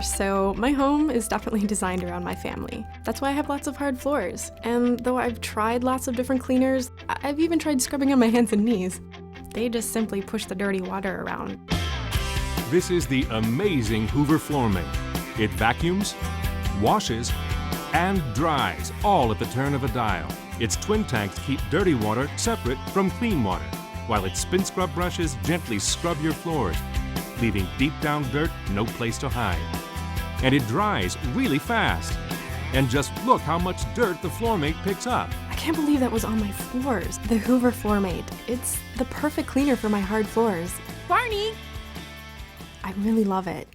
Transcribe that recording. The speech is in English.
So my home is definitely designed around my family. That's why I have lots of hard floors. And though I've tried lots of different cleaners, I've even tried scrubbing on my hands and knees. They just simply push the dirty water around. This is the amazing Hoover FloorMate. It vacuums, washes, and dries, all at the turn of a dial. Its twin tanks keep dirty water separate from clean water, while its SpinScrub brushes gently scrub your floors, leaving deep down dirt no place to hide. And it dries really fast. And just look how much dirt the FloorMate picks up. I can't believe that was on my floors. The Hoover FloorMate. It's the perfect cleaner for my hard floors. Barney! I really love it.